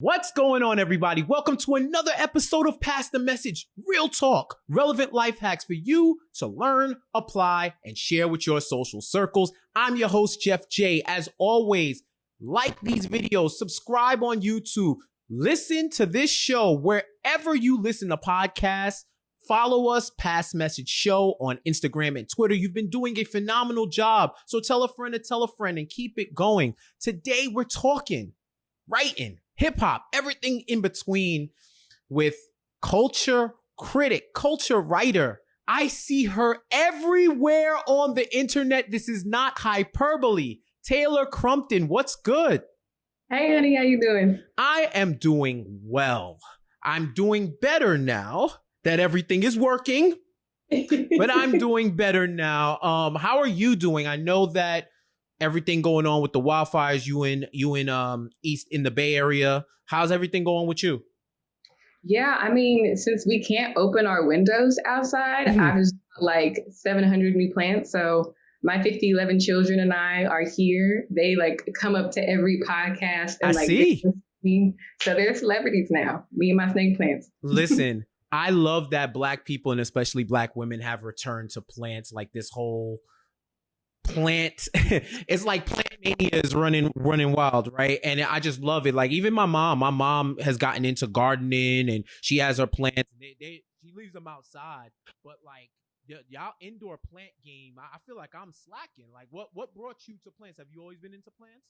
What's going on, everybody? Welcome to another episode of Pass the Message, real talk, relevant life hacks for you to learn, apply, and share with your social circles. I'm your host, Jeff J. As always, like these videos, subscribe on YouTube, listen to this show wherever you listen to podcasts. Follow us, Pass Message Show, on Instagram and Twitter. You've been doing a phenomenal job, so tell a friend to tell a friend and keep it going. Today, we're talking writing, hip-hop, everything in between with culture critic, culture writer. I see her everywhere on the internet. This is not hyperbole. Taylor Crumpton, what's good? Hey, honey, how you doing? I am doing well. I'm doing better now that everything is working, but I'm doing better now. How are you doing? I know that everything going on with the wildfires, you in East in the Bay Area. How's everything going with you? Yeah, I mean, since we can't open our windows outside, I was like 700 new plants. So my 5011 children and I are here. They like come up to every podcast and I see. So they're celebrities now, me and my snake plants. Listen, I love that Black people and especially Black women have returned to plants. Like this whole plant, it's like plant mania is running wild, right? And I just love it. Like even my mom has gotten into gardening and she has her plants. She leaves them outside, but like y'all indoor plant game, I feel like I'm slacking. Like what brought you to plants? Have you always been into plants?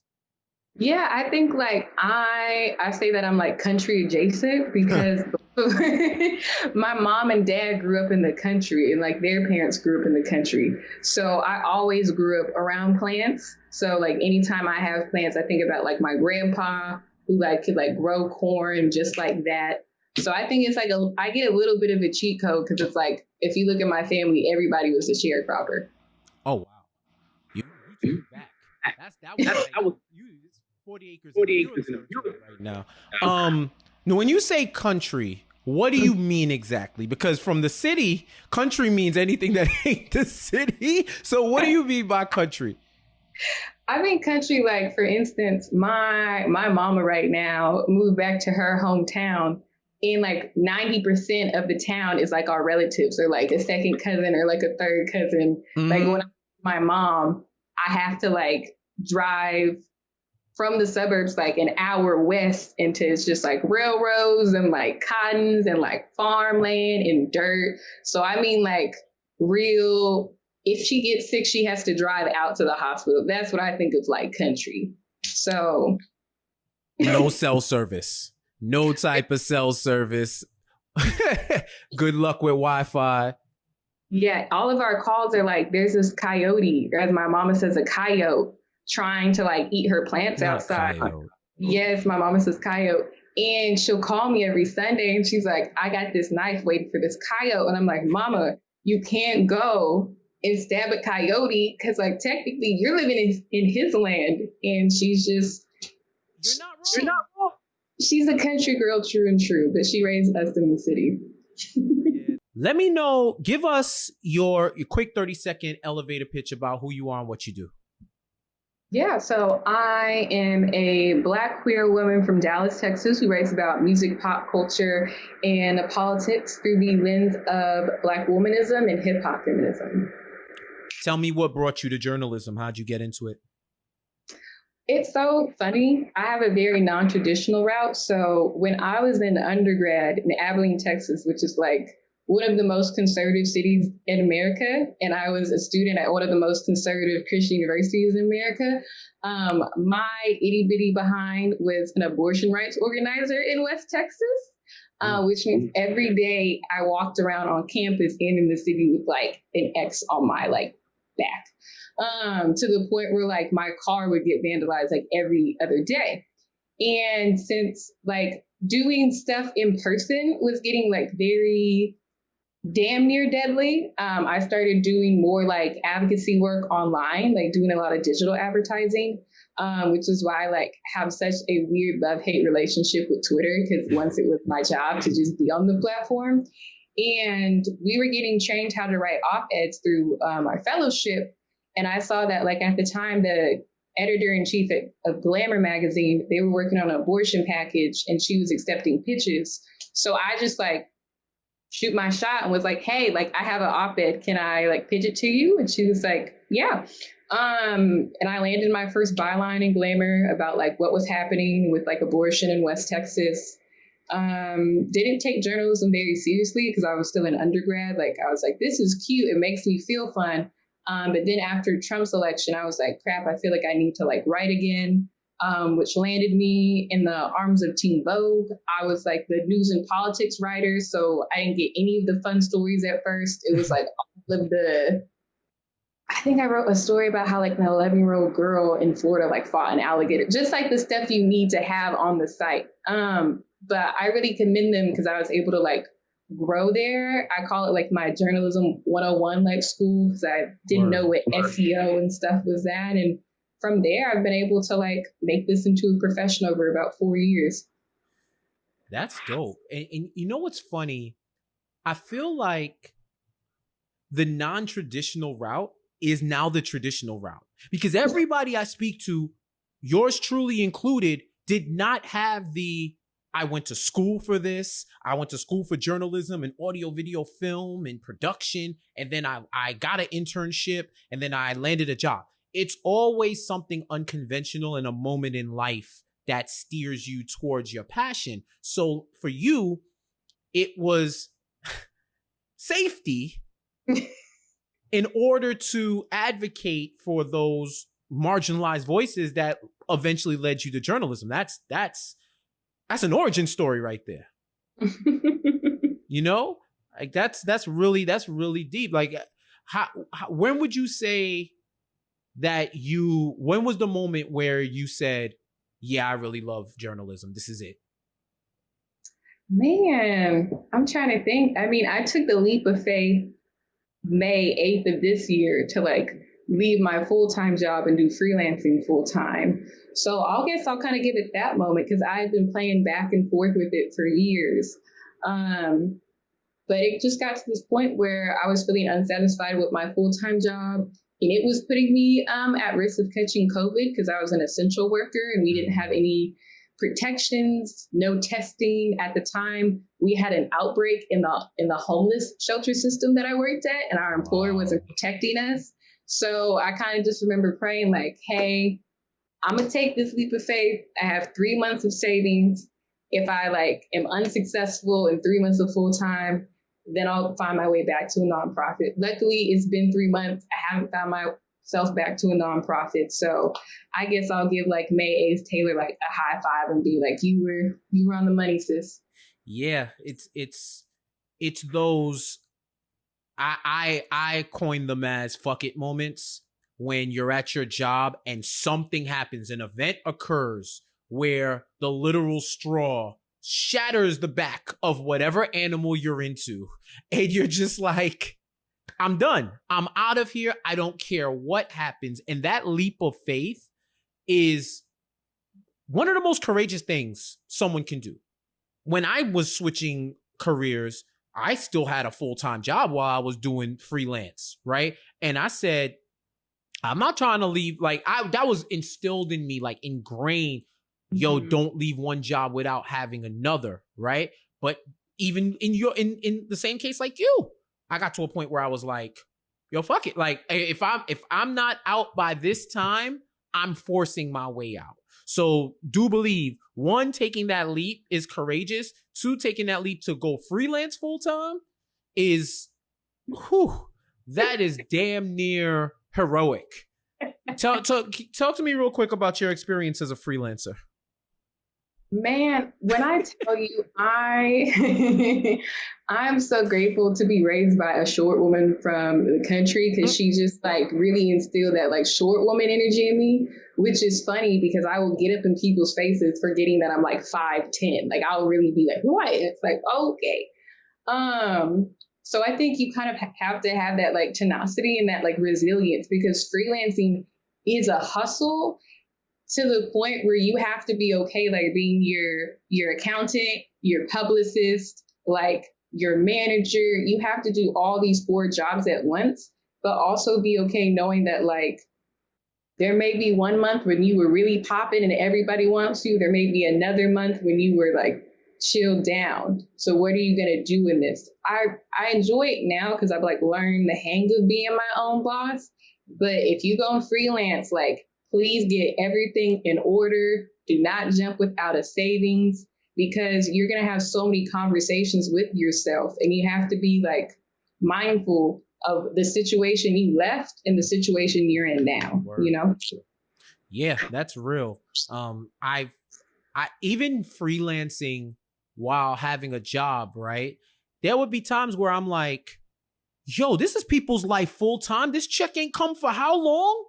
Yeah, I think like I say that I'm like country adjacent because my mom and dad grew up in the country and like their parents grew up in the country. So I always grew up around plants. So like anytime I have plants, I think about like my grandpa who like could like grow corn just like that. So I think it's like I get a little bit of a cheat code because it's like if you look at my family, everybody was a sharecropper. Oh wow, you took it back. That was you. 40 acres in the right now. Now, when you say country, what do you mean exactly? Because from the city, country means anything that ain't the city. So what do you mean by country? I mean country, like for instance, my mama right now moved back to her hometown. And like 90% of the town is like our relatives or like a second cousin or like a third cousin. Mm-hmm. Like when I'm with my mom, I have to like drive from the suburbs like an hour west into it's just like railroads and like cottons and like farmland and dirt. So I mean like real, if she gets sick, she has to drive out to the hospital. That's what I think of like country. So no cell service, no type of cell service. Good luck with Wi-Fi. Yeah, all of our calls are like there's this coyote, or as my mama says, a coyote trying to like eat her plants outside. Yes, my mama says coyote. And she'll call me every Sunday and she's like, I got this knife waiting for this coyote. And I'm like, Mama, you can't go and stab a coyote because like technically you're living in his land. And she's just, You're not wrong. She's a country girl, true and true, but she raised us in the city. Let me know, give us your quick 30-second elevator pitch about who you are and what you do. Yeah, so I am a Black queer woman from Dallas, Texas, who writes about music, pop culture, and politics through the lens of Black womanism and HipHop feminism. Tell me what brought you to journalism. How'd you get into it? It's so funny. I have a very non-traditional route. So when I was in undergrad in Abilene, Texas, which is like one of the most conservative cities in America, and I was a student at one of the most conservative Christian universities in America. My itty bitty behind was an abortion rights organizer in West Texas, which means every day I walked around on campus and in the city with like an X on my like back, to the point where like my car would get vandalized like every other day. And since like doing stuff in person was getting like very damn near deadly, I started doing more like advocacy work online, like doing a lot of digital advertising, which is why I like have such a weird love-hate relationship with Twitter, because once it was my job to just be on the platform. And we were getting trained how to write op-eds through our fellowship. And I saw that like at the time the editor-in-chief of Glamour magazine. They were working on an abortion package and she was accepting pitches. So I just like shoot my shot and was like, hey, like I have an op-ed. Can I like pitch it to you? And she was like, yeah. And I landed my first byline in Glamour about like what was happening with like abortion in West Texas. Didn't take journalism very seriously because I was still an undergrad. Like I was like, this is cute. It makes me feel fun. But then after Trump's election, I was like, crap, I feel like I need to like write again, which landed me in the arms of Teen Vogue. I was like the news and politics writer. So I didn't get any of the fun stories at first. It was like all of I think I wrote a story about how like an 11-year-old girl in Florida like fought an alligator, just like the stuff you need to have on the site. But I really commend them because I was able to like grow there. I call it like my journalism 101 like school because I didn't know what SEO and stuff was at. And from there, I've been able to like make this into a profession over about 4 years. That's dope. And you know what's funny? I feel like the non-traditional route is now the traditional route because everybody I speak to, yours truly included, did not have the I went to school for this. I went to school for journalism and audio, video, film and production. And then I got an internship and then I landed a job. It's always something unconventional in a moment in life that steers you towards your passion. So for you, it was safety in order to advocate for those marginalized voices that eventually led you to journalism. That's an origin story right there. You know, like that's really deep. Like, how when would you say that when was the moment where you said, yeah, I really love journalism. This is it. Man, I'm trying to think. I mean, I took the leap of faith May 8th of this year to like leave my full-time job and do freelancing full-time. So I guess I'll kind of give it that moment because I've been playing back and forth with it for years. But it just got to this point where I was feeling unsatisfied with my full-time job. And it was putting me at risk of catching COVID because I was an essential worker and we didn't have any protections, no testing. At the time, we had an outbreak in the homeless shelter system that I worked at, and our employer wasn't protecting us. So I kind of just remember praying like, hey, I'm going to take this leap of faith. I have 3 months of savings. If I like am unsuccessful in 3 months of full time, then I'll find my way back to a nonprofit. Luckily, it's been 3 months. I haven't found myself back to a nonprofit. So I guess I'll give like May 8th Taylor like a high five and be like, you were on the money, sis. Yeah, it's those I coined them as fuck it moments when you're at your job and something happens, an event occurs where the literal straw shatters the back of whatever animal you're into. And you're just like, I'm done. I'm out of here. I don't care what happens. And that leap of faith is one of the most courageous things someone can do. When I was switching careers, I still had a full-time job while I was doing freelance, right? And I said, I'm not trying to leave. Like that was instilled in me, like ingrained. Yo, don't leave one job without having another, right? But even in the same case like you, I got to a point where I was like, yo, fuck it. Like if I'm not out by this time, I'm forcing my way out. So do believe, 1, taking that leap is courageous. 2, taking that leap to go freelance full time is, that is damn near heroic. Talk to me real quick about your experience as a freelancer. Man, when I tell you, I'm so grateful to be raised by a short woman from the country because she just like really instilled that like short woman energy in me, which is funny because I will get up in people's faces forgetting that I'm like 5'10". Like I'll really be like, what? It's like, okay. So I think you kind of have to have that like tenacity and that like resilience because freelancing is a hustle to the point where you have to be okay, like being your accountant, your publicist, like your manager. You have to do all these 4 jobs at once, but also be okay knowing that like There may be one month when you were really popping and everybody wants you. There may be another month when you were like chilled down. So what are you gonna do in this? I enjoy it now because I've like learned the hang of being my own boss. But if you go freelance, like please get everything in order. Do not jump without a savings because you're gonna have so many conversations with yourself, and you have to be like mindful of the situation you left and the situation you're in now. Word. You know? Yeah, that's real. I even freelancing while having a job, right? There would be times where I'm like, yo, this is people's life full time. This check ain't come for how long?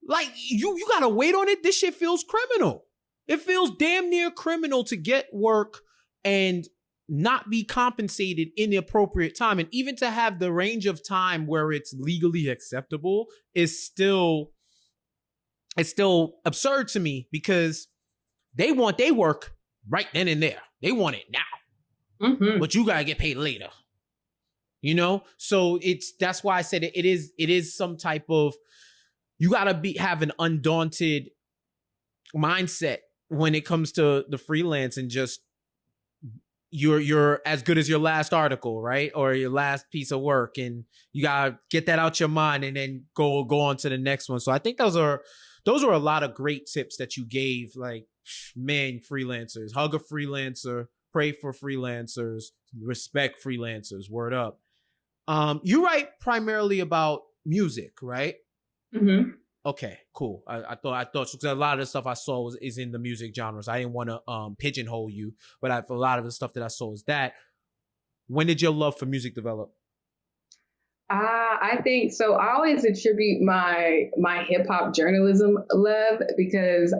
Like you gotta wait on it. This shit feels criminal. It feels damn near criminal to get work and not be compensated in the appropriate time. And even to have the range of time where it's legally acceptable is still absurd to me because they want their work right then and there. They want it now, but you gotta get paid later. You know? So that's why I said it is some type of, you gotta have an undaunted mindset when it comes to the freelance and just you're as good as your last article, right? Or your last piece of work, and you gotta get that out your mind and then go on to the next one. So I think those are a lot of great tips that you gave. Like, man, freelancers, hug a freelancer, pray for freelancers, respect freelancers, word up. You write primarily about music, right? Mm-hmm. Okay, cool. I thought because a lot of the stuff I saw is in the music genres. I didn't want to pigeonhole you, but a lot of the stuff that I saw is that. When did your love for music develop? I think so. I always attribute my hip hop journalism love because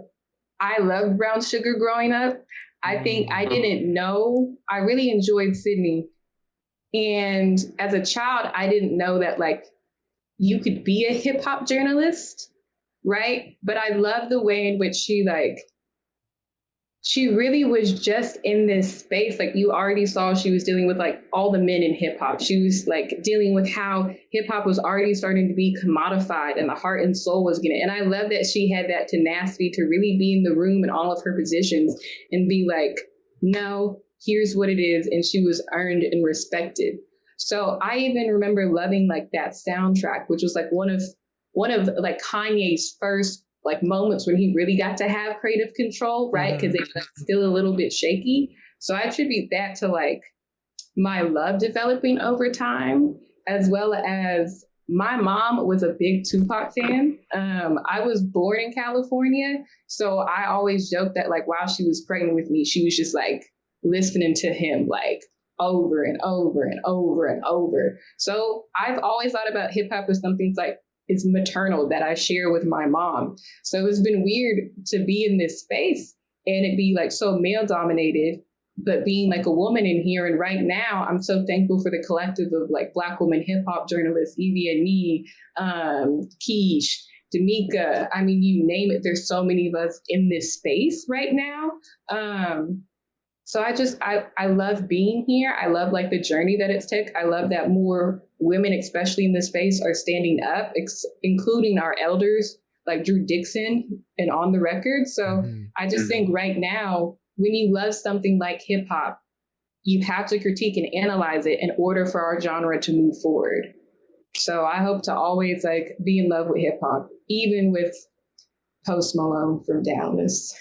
I loved Brown Sugar growing up. I think I didn't know. I really enjoyed Sydney, and as a child, I didn't know that like you could be a hip hop journalist, right? But I love the way in which she really was just in this space. Like you already saw she was dealing with like all the men in hip hop. She was like dealing with how hip hop was already starting to be commodified and the heart and soul was getting. And I love that she had that tenacity to really be in the room in all of her positions and be like, no, here's what it is. And she was earned and respected. So I even remember loving like that soundtrack, which was like one of like Kanye's first like moments when he really got to have creative control, right? Because they were still a little bit shaky. So I attribute that to like my love developing over time, as well as my mom was a big Tupac fan. I was born in California, so I always joke that like while she was pregnant with me, she was just like listening to him like over and over and over and over. So I've always thought about hip hop as something like it's maternal that I share with my mom. So it's been weird to be in this space and it be like so male dominated, but being like a woman in here. And right now I'm so thankful for the collective of like Black women hip hop journalists, Evie and Nee, Keish, D'Amica. I mean, you name it. There's so many of us in this space right now. So I love being here. I love like the journey that it's took. I love that more women, especially in this space, are standing up, including our elders like Drew Dixon and On the Record. So I just think right now, when you love something like hip hop, you have to critique and analyze it in order for our genre to move forward. So I hope to always like be in love with hip hop, even with Post Malone from Dallas.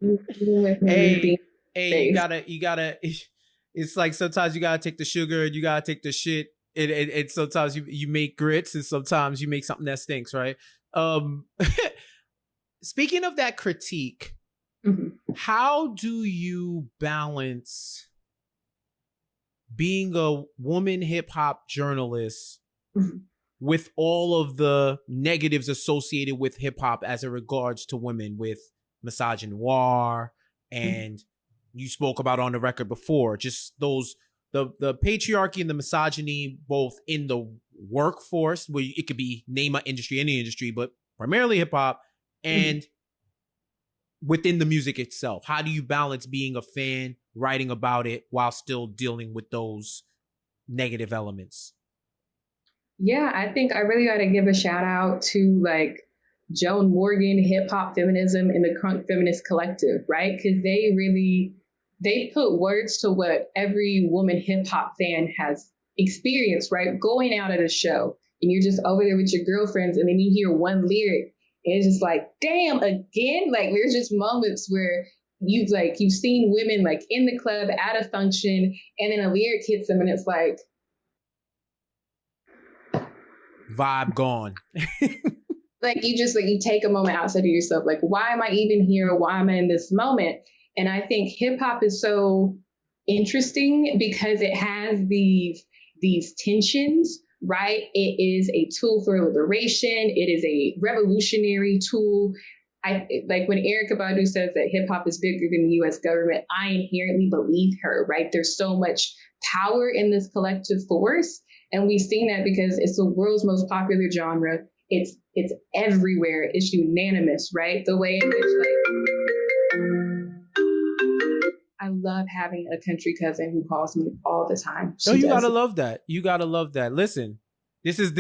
Hey, you gotta. It's like sometimes you gotta take the sugar and you gotta take the shit. And sometimes you make grits and sometimes you make something that stinks, right? Speaking of that critique, how do you balance being a woman hip hop journalist with all of the negatives associated with hip hop as it regards to women, with misogynoir, and you spoke about On the Record before, just those the patriarchy and the misogyny both in the workforce, where it could be name an industry, any industry, but primarily hip hop, and within the music itself. How do you balance being a fan, writing about it, while still dealing with those negative elements? Yeah, I think I really got to give a shout out to like Joan Morgan, HipHop Feminism, and the Crunk Feminist Collective, right? Because they put words to what every woman hip hop fan has experienced, right? Going out at a show and you're just over there with your girlfriends, and then you hear one lyric, and it's just like, damn, again. Like there's just moments where you've seen women like in the club at a function, and then a lyric hits them, and it's like vibe gone. like you take a moment outside of yourself, like, why am I even here? Why am I in this moment? And I think hip hop is so interesting because it has these tensions, right? It is a tool for liberation. It is a revolutionary tool. I like when Erykah Badu says that hip hop is bigger than the U.S. government. I inherently believe her, right? There's so much power in this collective force, and we've seen that because it's the world's most popular genre. It's everywhere. It's unanimous, right? The way in which I love having a country cousin who calls me all the time. You gotta love that. You gotta love that. Listen, this is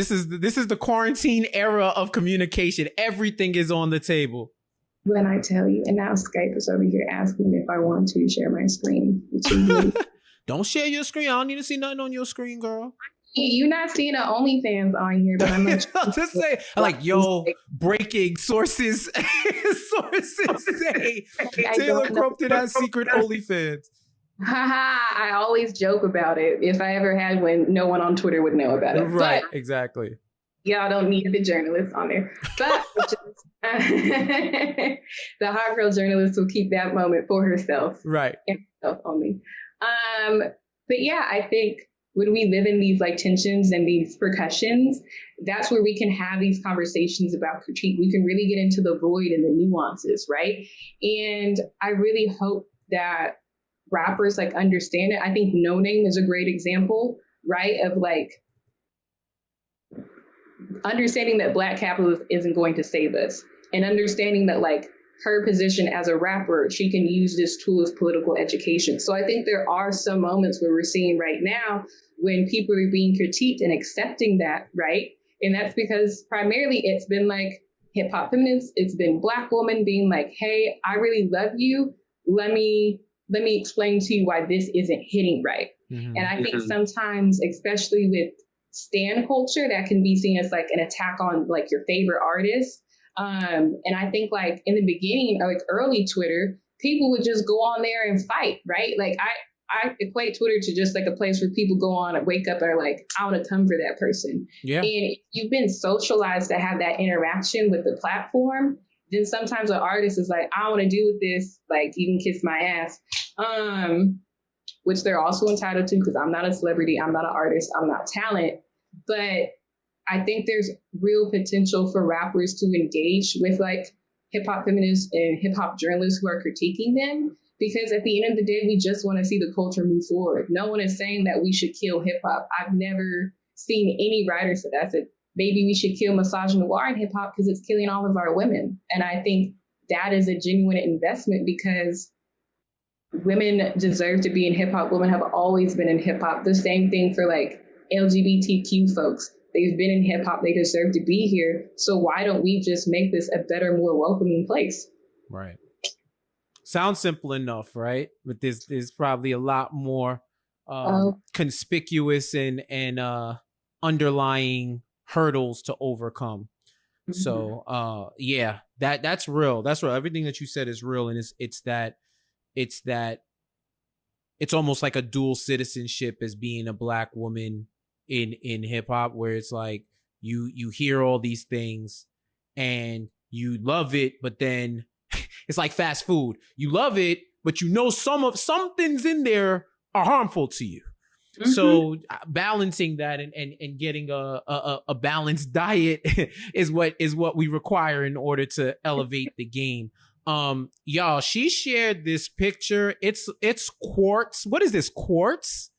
the quarantine era of communication. Everything is on the table. When I tell you, and now Skype is over here asking if I want to share my screen. Don't share your screen. I don't need to see nothing on your screen, girl. You're not seeing an OnlyFans on here, but I'm like, just say, like, yo, breaking sources. Sources say Taylor Crumpton has secret OnlyFans. Haha, I always joke about it. If I ever had one, no one on Twitter would know about it. Right, but exactly. Y'all don't need the journalists on there. But the hot girl journalist will keep that moment for herself. Right. And herself only. But yeah, I think when we live in these like tensions and these percussions, that's where we can have these conversations about critique. We can really get into the void and the nuances, right? And I really hope that rappers like understand it. I think No Name is a great example, right? Of like understanding that Black capitalism isn't going to save us, and understanding that like her position as a rapper, she can use this tool as political education. So I think there are some moments where we're seeing right now when people are being critiqued and accepting that, right? And that's because primarily it's been like hip hop feminists, it's been Black women being like, hey, I really love you. Let me explain to you why this isn't hitting right. Mm-hmm. And I think sometimes, especially with stan culture, that can be seen as like an attack on like your favorite artist. And I think like in the beginning, like early Twitter, people would just go on there and fight, right? Like I equate Twitter to just like a place where people go on and wake up and are like, I want to come for that person. Yeah. And if you've been socialized to have that interaction with the platform, then sometimes an artist is like, I want to deal with this. Like, you can kiss my ass. Which they're also entitled to, because I'm not a celebrity, I'm not an artist, I'm not talent. But I think there's real potential for rappers to engage with like hip hop feminists and hip hop journalists who are critiquing them, because at the end of the day, we just want to see the culture move forward. No one is saying that we should kill hip hop. I've never seen any writer say that. I said, maybe we should kill misogynoir in hip hop because it's killing all of our women. And I think that is a genuine investment, because women deserve to be in hip hop. Women have always been in hip hop. The same thing for like LGBTQ folks. They've been in hip hop. They deserve to be here. So why don't we just make this a better, more welcoming place? Right. Sounds simple enough, right? But there's probably a lot more conspicuous and underlying hurdles to overcome. Mm-hmm. So yeah, that's real. That's real. Everything that you said is real, and it's almost like a dual citizenship as being a Black woman in hip hop, where it's like you hear all these things and you love it, but then it's like fast food. You love it, but you know some things in there are harmful to you. Mm-hmm. So balancing that and getting a balanced diet is what we require in order to elevate the game. Y'all, she shared this picture. It's quartz. What is this? Quartz?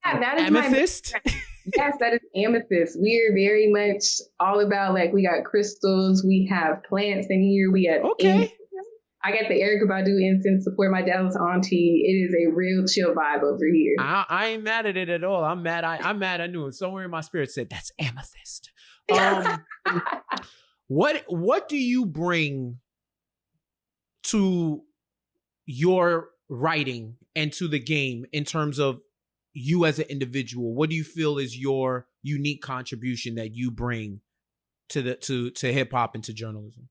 That is amethyst. Yes, that is amethyst. We're very much all about, like, we got crystals, we have plants in here, we have okay. I got the Erykah Badu incense, support my Dallas auntie. It is a real chill vibe over here. I ain't mad at it at all. I'm mad. I'm mad. I knew it. Somewhere in my spirit said that's amethyst. What do you bring to your writing and to the game in terms of you as an individual? What do you feel is your unique contribution that you bring to hip hop and to journalism?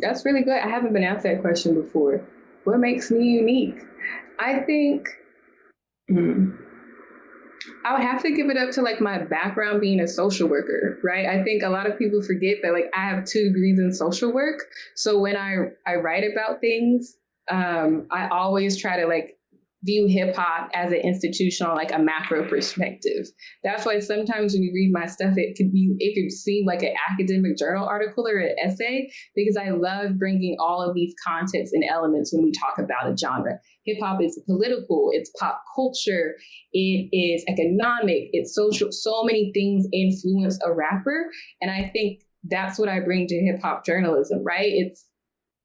That's really good. I haven't been asked that question before. What makes me unique? I think I would have to give it up to like my background being a social worker, right? I think a lot of people forget that like I have 2 degrees in social work. So when I write about things, I always try to like view hip hop as an institution on like a macro perspective. That's why sometimes when you read my stuff, it could seem like an academic journal article or an essay, because I love bringing all of these contexts and elements when we talk about a genre. Hip hop is political, it's pop culture, it is economic, it's social. So many things influence a rapper. And I think that's what I bring to hip hop journalism, right? It's,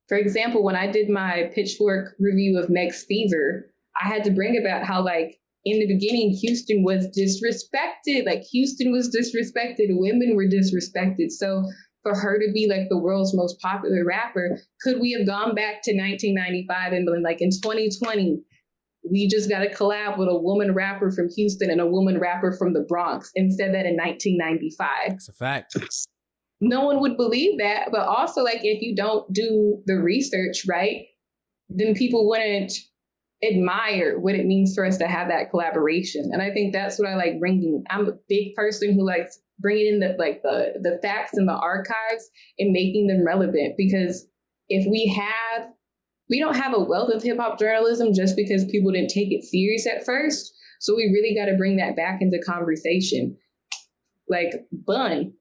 for example, when I did my Pitchfork review of Meg's Fever, I had to bring about how, like, in the beginning, Houston was disrespected. Like, Houston was disrespected. Women were disrespected. So for her to be, like, the world's most popular rapper, could we have gone back to 1995 and been like, in 2020, we just got to collab with a woman rapper from Houston and a woman rapper from the Bronx instead that in 1995? It's a fact. No one would believe that. But also, like, if you don't do the research, right, then people wouldn't admire what it means for us to have that collaboration. And I think that's what I like bringing. I'm a big person who likes bringing in the facts and the archives and making them relevant, because if we don't have a wealth of hip hop journalism just because people didn't take it serious at first. So we really got to bring that back into conversation. Like Bun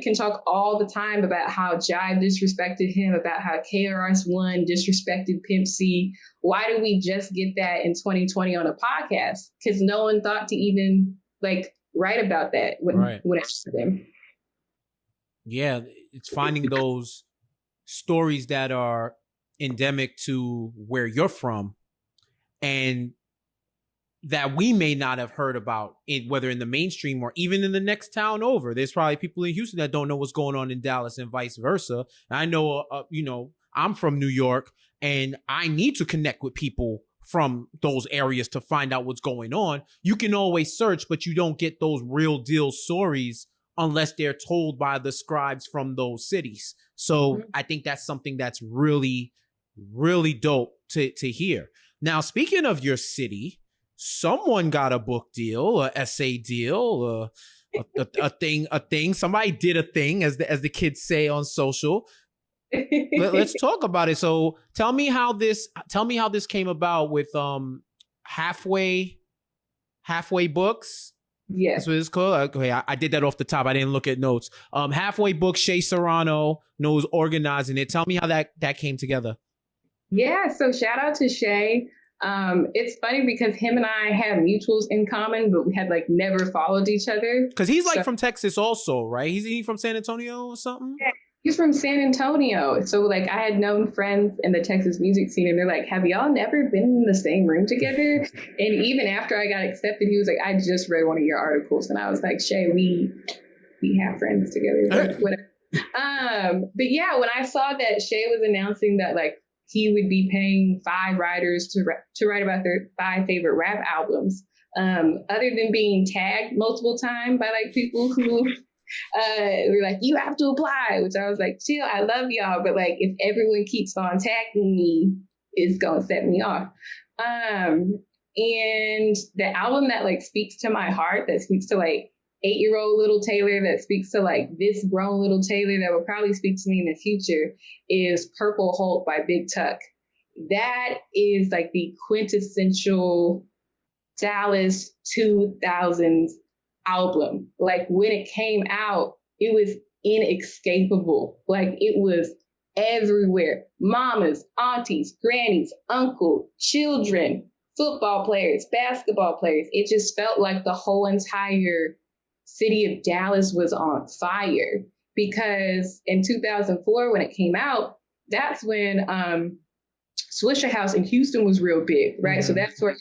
can talk all the time about how Jive disrespected him, about how KRS-One disrespected Pimp C. Why do we just get that in 2020 on a podcast? Because no one thought to even like write about that when it happened. Yeah, it's finding those stories that are endemic to where you're from and that we may not have heard about, whether in the mainstream or even in the next town over. There's probably people in Houston that don't know what's going on in Dallas and vice versa. And I know, I'm from New York and I need to connect with people from those areas to find out what's going on. You can always search, but you don't get those real deal stories unless they're told by the scribes from those cities. So I think that's something that's really, really dope to hear. Now, speaking of your city, someone got a book deal, a essay deal, a thing. Somebody did a thing, as the kids say on social. Let's talk about it. So tell me how this came about with halfway books. Yes. That's what it's called. Okay, I did that off the top. I didn't look at notes. Halfway Books, Shay Serrano knows organizing it. Tell me how that came together. Yeah, so shout out to Shay. It's funny because him and I have mutuals in common, but we had like never followed each other. Because he's like from Texas also, right? He's he from San Antonio or something? Yeah, he's from San Antonio. So like I had known friends in the Texas music scene and they're like, have y'all never been in the same room together? And even after I got accepted, he was like, I just read one of your articles. And I was like, Shay, we have friends together. Like, whatever. But yeah, when I saw that Shay was announcing that like he would be paying 5 writers to write about their 5 favorite rap albums, other than being tagged multiple times by like people who were like, you have to apply, which I was like, chill, I love y'all, but like if everyone keeps on tagging me, it's gonna set me off. And the album that like speaks to my heart, that speaks to like 8-year-old little Taylor, that speaks to like this grown little Taylor that will probably speak to me in the future, is Purple Hulk by Big Tuck. That is like the quintessential Dallas 2000s album. Like when it came out, it was inescapable. Like it was everywhere. Mamas, aunties, grannies, uncle, children, football players, basketball players. It just felt like the whole entire city of Dallas was on fire, because in 2004, when it came out, that's when Swisher House in Houston was real big, right? Mm-hmm. So that's where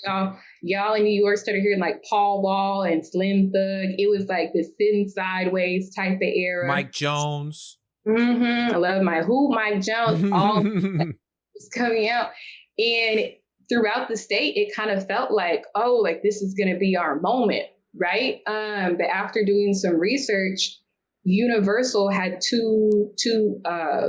y'all in New York started hearing like Paul Wall and Slim Thug. It was like the sitting sideways type of era. Mike Jones. I love Mike Jones. All was coming out. And throughout the state, it kind of felt like, oh, like this is going to be our moment, right? But after doing some research, Universal had two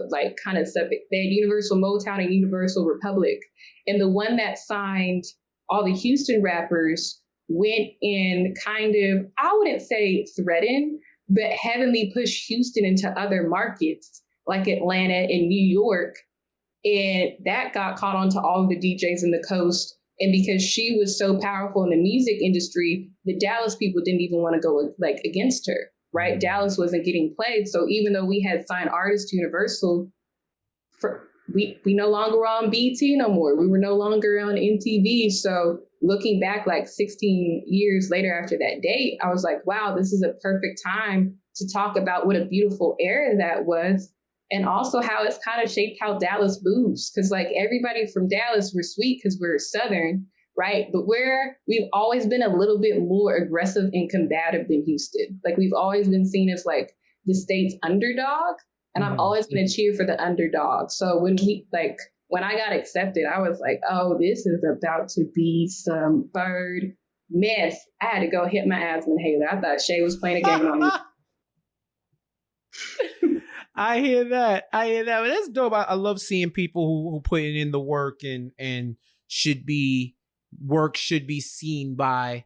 like kind of stuff. They had Universal Motown and Universal Republic. And the one that signed all the Houston rappers went in kind of, I wouldn't say threatened, but heavily pushed Houston into other markets like Atlanta and New York. And that got caught on to all of the DJs in the coast. And because she was so powerful in the music industry, the Dallas people didn't even want to go like against her, right? Dallas wasn't getting played. So even though we had signed artists to Universal, we no longer were on BT no more. We were no longer on MTV. So looking back like 16 years later after that date, I was like, wow, this is a perfect time to talk about what a beautiful era that was. And also how it's kind of shaped how Dallas moves. Because like everybody from Dallas, we're sweet because we're Southern, right? But we've always been a little bit more aggressive and combative than Houston. Like we've always been seen as like the state's underdog. And I'm always going to cheer for the underdog. So when I got accepted, I was like, oh, this is about to be some bird mess. I had to go hit my asthma inhaler. I thought Shay was playing a game on me. I hear that. But that's dope. I love seeing people who put in the work and should be seen by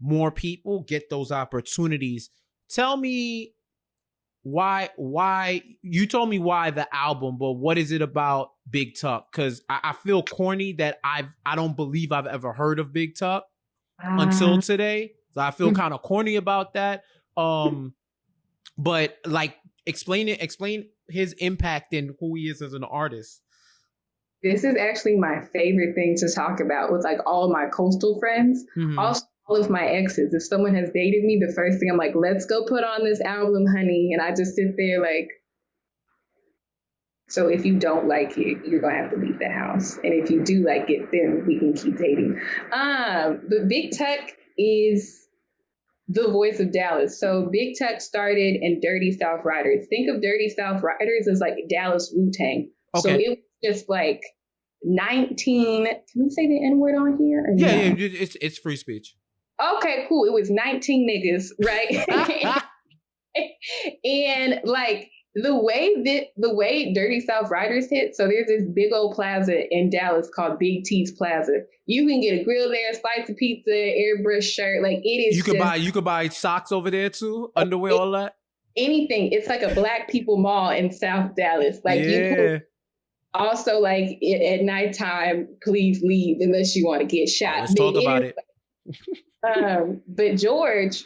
more people, get those opportunities. Tell me why you told me why the album, but what is it about Big Tuck? Because I feel corny that I don't believe I've ever heard of Big Tuck until today. So I feel kind of corny about that. But like, explain his impact and who he is as an artist. This is actually my favorite thing to talk about with like all of my coastal friends. Mm-hmm. Also, all of my exes. If someone has dated me, the first thing I'm like, let's go put on this album, honey. And I just sit there like, so if you don't like it, you're going to have to leave the house. And if you do like it, then we can keep dating. But Big Tuck is the voice of Dallas. So Big Tuck started in Dirty South Riders. Think of Dirty South Riders as like Dallas Wu-Tang. Okay. So it was just like 19, can we say the N-word on here? Yeah, it's free speech. Okay, cool. It was 19 niggas, right? And like the way Dirty South Riders hit, so there's this big old plaza in Dallas called Big T's Plaza. You can get a grill there, slice of pizza, airbrush shirt. Like it is. You could buy socks over there too, underwear, all that. Anything. It's like a Black people mall in South Dallas. Like you could also like at nighttime, please leave unless you want to get shot. Let's talk about it. But George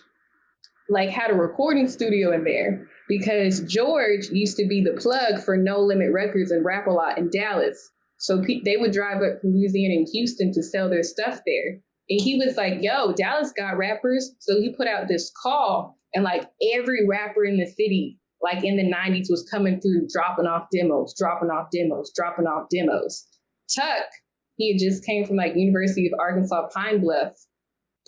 like had a recording studio in there because George used to be the plug for No Limit Records and Rap-A-Lot in Dallas. So they would drive up from Louisiana and Houston to sell their stuff there. And he was like, yo, Dallas got rappers. So he put out this call and like every rapper in the city, like in the 90s was coming through, dropping off demos. Tuck, he had just came from like University of Arkansas Pine Bluff,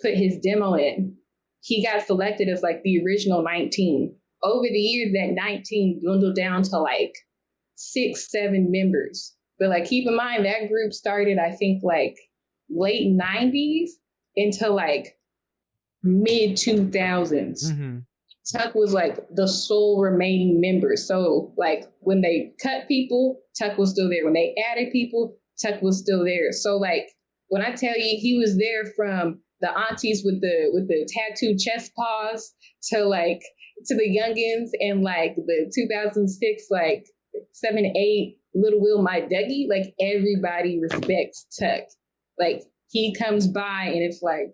put his demo in. He got selected as like the original 19. Over the years, that 19 dwindled down to like 6, 7 members. But like, keep in mind that group started, I think like late 90s into like mid 2000s. Mm-hmm. Tuck was like the sole remaining member. So like when they cut people, Tuck was still there. When they added people, Tuck was still there. So like when I tell you he was there from the aunties with the tattooed chest paws to the youngins and like the 2006 like 7, 8 Little Will My Dougie, like everybody respects Tuck. Like he comes by and it's like,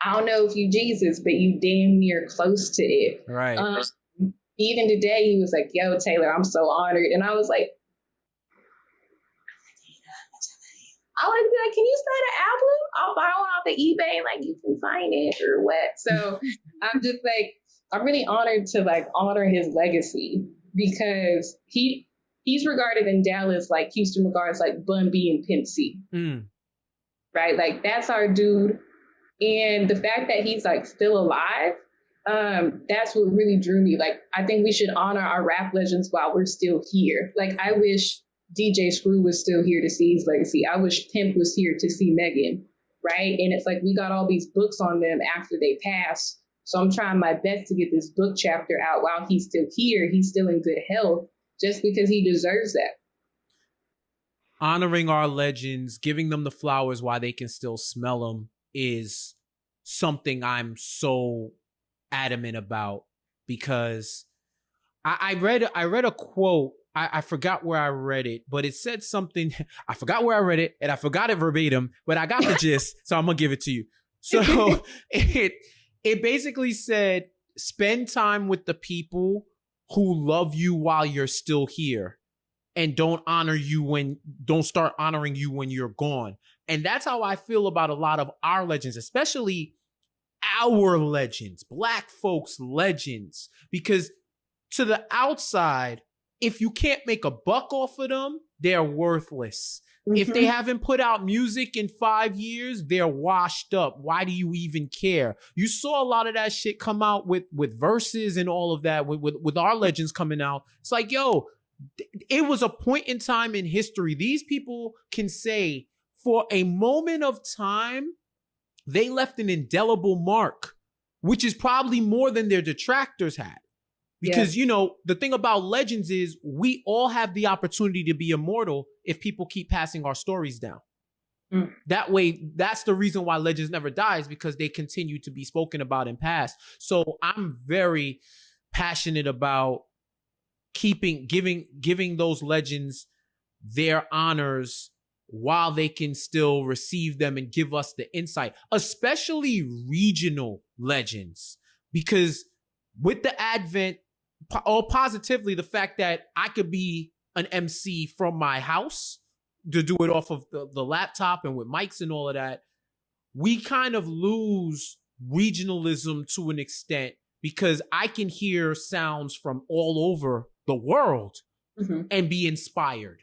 I don't know if you Jesus, but you damn near close to it. Right. Even today he was like, yo, Taylor, I'm so honored. And I was like, I want to be like, can you sign an album? I'll buy one off the eBay, like you can sign it or what. So I'm just like, I'm really honored to like honor his legacy because he he's regarded in Dallas like Houston regards like Bun B and Pimp C. Right? Like that's our dude. And the fact that he's like still alive, that's what really drew me. Like, I think we should honor our rap legends while we're still here. Like, I wish DJ Screw was still here to see his legacy. I wish Pimp was here to see Megan, right? And it's like we got all these books on them after they passed. So I'm trying my best to get this book chapter out while he's still here. He's still in good health just because he deserves that. Honoring our legends, giving them the flowers while they can still smell them is something I'm so adamant about, because I read a quote. I forgot where I read it, but it said something. I forgot where I read it, and I forgot it verbatim, but I got the gist, so I'm gonna give it to you. So it basically said, spend time with the people who love you while you're still here, and don't start honoring you when you're gone. And that's how I feel about a lot of our legends, especially our legends, Black folks' legends, because to the outside, if you can't make a buck off of them, they're worthless. If they haven't put out music in 5 years, they're washed up. Why do you even care? You saw a lot of that shit come out with verses and all of that, with our legends coming out. It's like, yo, it was a point in time in history. These people can say, for a moment of time, they left an indelible mark, which is probably more than their detractors had. Because, you know, the thing about legends is we all have the opportunity to be immortal if people keep passing our stories down. That way, that's the reason why legends never dies, because they continue to be spoken about and passed. So I'm very passionate about giving those legends their honors while they can still receive them and give us the insight, especially regional legends. Because with the advent, or positively, the fact that I could be an MC from my house to do it off of the laptop and with mics and all of that, we kind of lose regionalism to an extent, because I can hear sounds from all over the world and be inspired.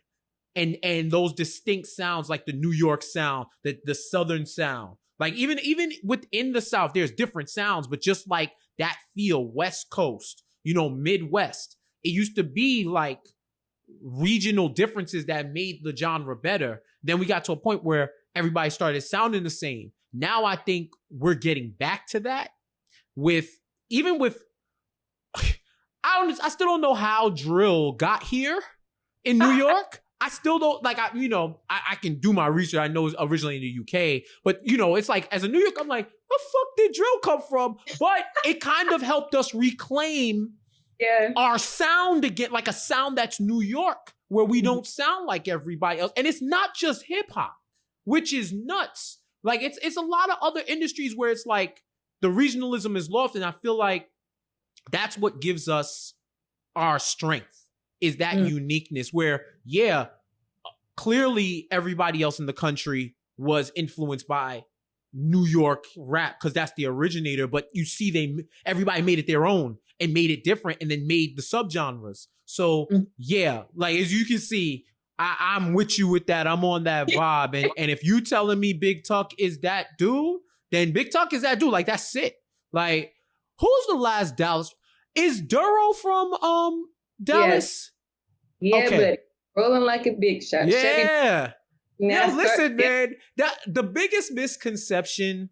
And those distinct sounds, like the New York sound, the Southern sound, like even within the South, there's different sounds, but just like that feel, West Coast, you know, Midwest, it used to be like regional differences that made the genre better. Then we got to a point where everybody started sounding the same. Now I think we're getting back to that with I still don't know how drill got here in New York. I still don't, like, I can do my research. I know it's originally in the UK, but, you know, it's like, as a New Yorker, I'm like, where the fuck did drill come from? But it kind of helped us reclaim our sound again, like a sound that's New York, where we don't sound like everybody else. And it's not just hip hop, which is nuts. Like, it's a lot of other industries where it's like the regionalism is lost. And I feel like that's what gives us our strength, is that uniqueness where, clearly everybody else in the country was influenced by New York rap because that's the originator, but you see everybody made it their own and made it different and then made the subgenres. So like, as you can see, I'm with you with that. I'm on that vibe. And if you telling me Big Tuck is that dude, then Big Tuck is that dude. Like, that's it. Like, who's the last Dallas? Is Duro from Dallas? Yeah, okay. But rolling like a big shot. Yeah. Listen, man. The biggest misconception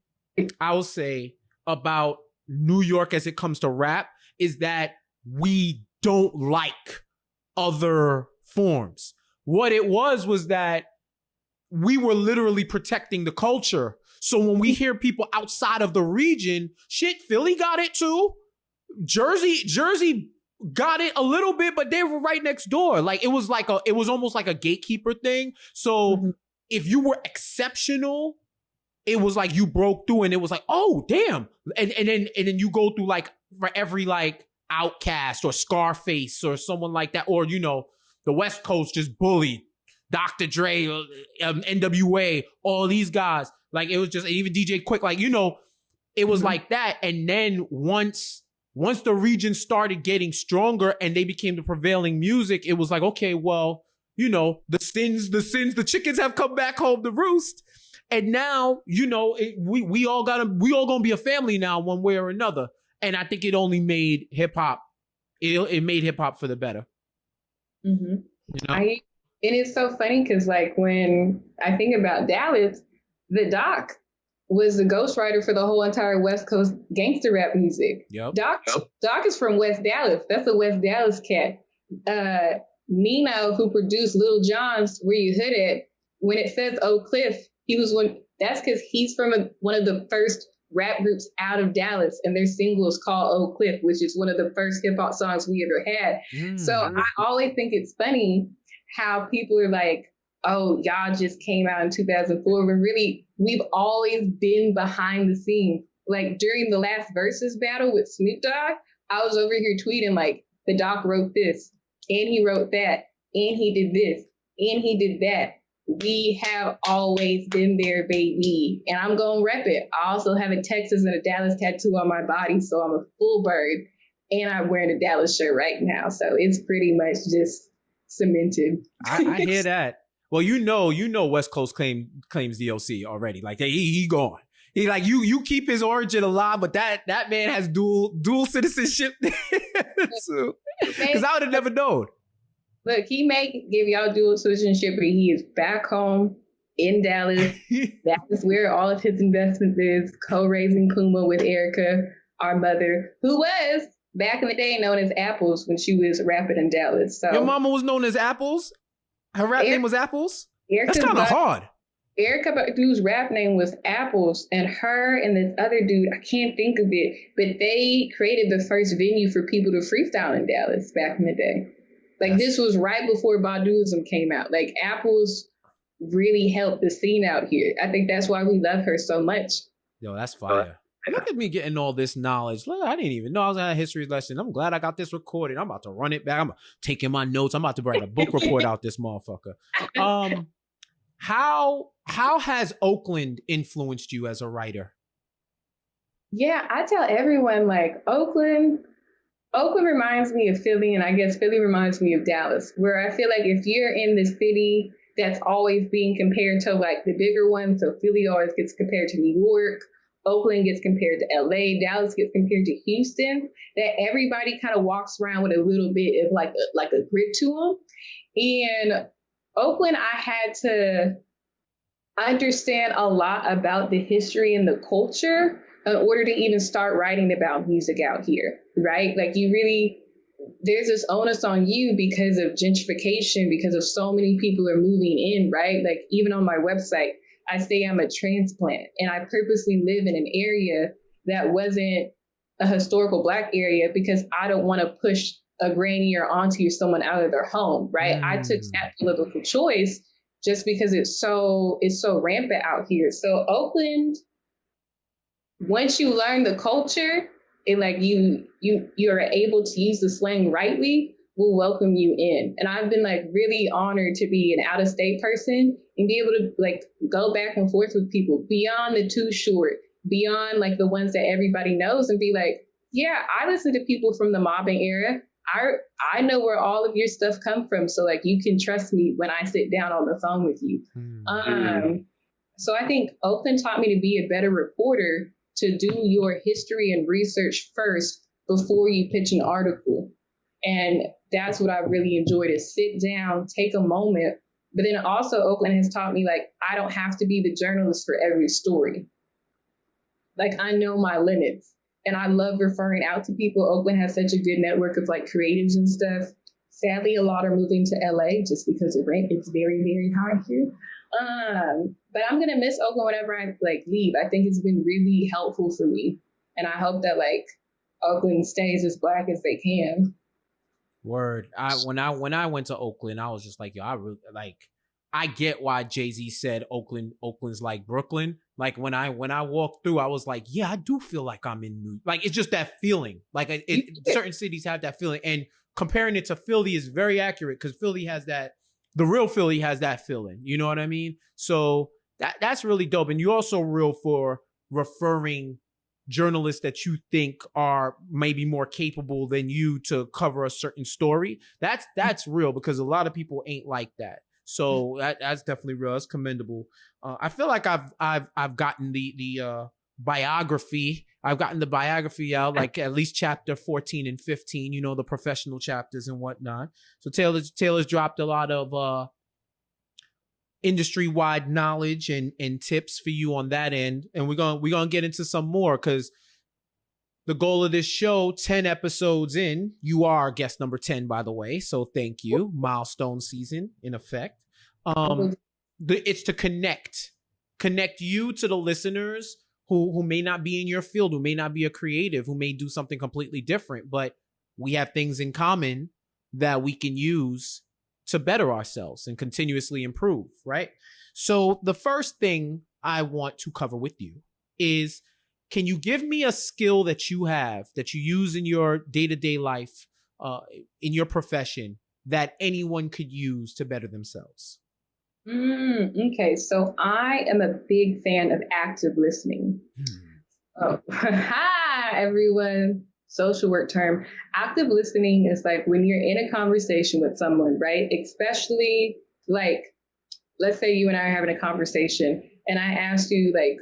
I will say about New York as it comes to rap is that we don't like other forms. What it was that we were literally protecting the culture. So when we hear people outside of the region, shit, Philly got it too. Jersey got it a little bit, but they were right next door. Like, it was almost like a gatekeeper thing. So if you were exceptional, it was like you broke through, and it was like, oh damn. And then you go through, like, for every like Outcast or Scarface or someone like that, or, you know, the West Coast just bullied Dr. Dre, NWA, all these guys. Like, it was just, even DJ Quick, like, you know, it was like that. And then once once the region started getting stronger and they became the prevailing music, it was like, okay, well, you know, the chickens have come back home to roost. And now, you know, we all gonna be a family now, one way or another. And I think it only made hip hop, it made hip hop for the better. Mm-hmm. You know? And it's so funny because, like, when I think about Dallas, the Doc was the ghostwriter for the whole entire West Coast gangster rap music. Yep. Doc is from West Dallas. That's a West Dallas cat. Nino, who produced Lil Jon's "Where You Hood At," when it says Oak Cliff, he was one. That's because he's from one of the first rap groups out of Dallas, and their single is called Oak Cliff, which is one of the first hip hop songs we ever had. So I always think it's funny how people are like, oh, y'all just came out in 2004. But really, we've always been behind the scenes. Like during the last versus battle with Snoop Dogg, I was over here tweeting like, the Doc wrote this, and he wrote that, and he did this, and he did that. We have always been there, baby. And I'm going to rep it. I also have a Texas and a Dallas tattoo on my body, so I'm a full bird. And I'm wearing a Dallas shirt right now. So it's pretty much just cemented. I hear that. Well, you know, West Coast claims DOC already. Like he gone. He like you keep his origin alive, but that man has dual citizenship. Because I would have never known. Look, he may give y'all dual citizenship, but he is back home in Dallas. That is where all of his investments is, co-raising Kuma with Erica, our mother, who was back in the day known as Apples when she was rapping in Dallas. So your mama was known as Apples? Her rap name was Apples? Erica's That's kind of hard. Erica Badu's rap name was Apples, and her and this other dude, I can't think of it, but they created the first venue for people to freestyle in Dallas back in the day. Like, this was right before Baduism came out. Like, Apples really helped the scene out here. I think that's why we love her so much. Yo, that's fire. Look at me getting all this knowledge. Look, I didn't even know I was at a history lesson. I'm glad I got this recorded. I'm about to run it back. I'm taking my notes. I'm about to write a book report out this motherfucker. How has Oakland influenced you as a writer? Yeah, I tell everyone, like, Oakland reminds me of Philly, and I guess Philly reminds me of Dallas, where I feel like if you're in the city that's always being compared to like the bigger ones, so Philly always gets compared to New York, Oakland gets compared to LA, Dallas gets compared to Houston, that everybody kind of walks around with a little bit of like a grit to them. And Oakland, I had to understand a lot about the history and the culture in order to even start writing about music out here, right? Like there's this onus on you because of gentrification, because of so many people are moving in, right? Like even on my website, I say I'm a transplant, and I purposely live in an area that wasn't a historical Black area because I don't want to push a granny or auntie or someone out of their home, right? I took that political choice just because it's so rampant out here. So Oakland, once you learn the culture and like you are able to use the slang rightly, will welcome you in. And I've been like really honored to be an out-of-state person and be able to like go back and forth with people beyond the Too Short, beyond like the ones that everybody knows, and be like, yeah, I listen to people from the mobbing era. I know where all of your stuff come from. So like you can trust me when I sit down on the phone with you. So I think Oakland taught me to be a better reporter, to do your history and research first before you pitch an article. And that's what I really enjoy, to sit down, take a moment. But then also Oakland has taught me, like, I don't have to be the journalist for every story. Like, I know my limits, and I love referring out to people. Oakland has such a good network of like creatives and stuff. Sadly, a lot are moving to LA just because of rent. It's very, very high here. But I'm going to miss Oakland whenever I like leave. I think it's been really helpful for me. And I hope that like Oakland stays as Black as they can. Word. When I went to Oakland, I was just like, yo, I get why Jay-Z said Oakland's like Brooklyn. Like when I walked through, I was like, yeah, I do feel like I'm in New. Like it's just that feeling. Like certain cities have that feeling, and comparing it to Philly is very accurate because Philly has that. The real Philly has that feeling. You know what I mean? So that's really dope. And you also real for referring journalists that you think are maybe more capable than you to cover a certain story. That's real, because a lot of people ain't like that. So that's definitely real. That's commendable. I feel like I've gotten the biography. I've gotten the biography out, like at least chapter 14 and 15, the professional chapters and whatnot. So Taylor's dropped a lot of industry-wide knowledge and tips for you on that end. And we're gonna get into some more, because the goal of this show, 10 episodes in, you are guest number 10, by the way. So thank you. Milestone season in effect. It's to connect you to the listeners who may not be in your field, who may not be a creative, who may do something completely different, but we have things in common that we can use to better ourselves and continuously improve, right? So the first thing I want to cover with you is, can you give me a skill that you have, that you use in your day-to-day life, in your profession, that anyone could use to better themselves? Okay, so I am a big fan of active listening. Oh, hi, everyone. Social work term. Active listening is like when you're in a conversation with someone, right? Especially like, let's say you and I are having a conversation and I asked you like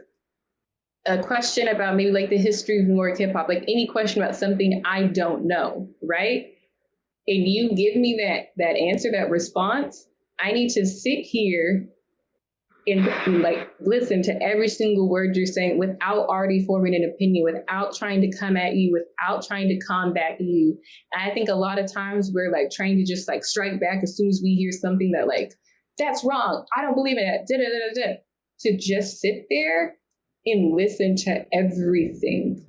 a question about maybe like the history of New York hip hop, like any question about something I don't know, right? And you give me that answer, that response. I need to sit here and like listen to every single word you're saying without already forming an opinion, without trying to come at you, without trying to combat you. And I think a lot of times we're like trying to just like strike back as soon as we hear something that like, that's wrong, I don't believe in it, da-da-da-da-da. To just sit there and listen to everything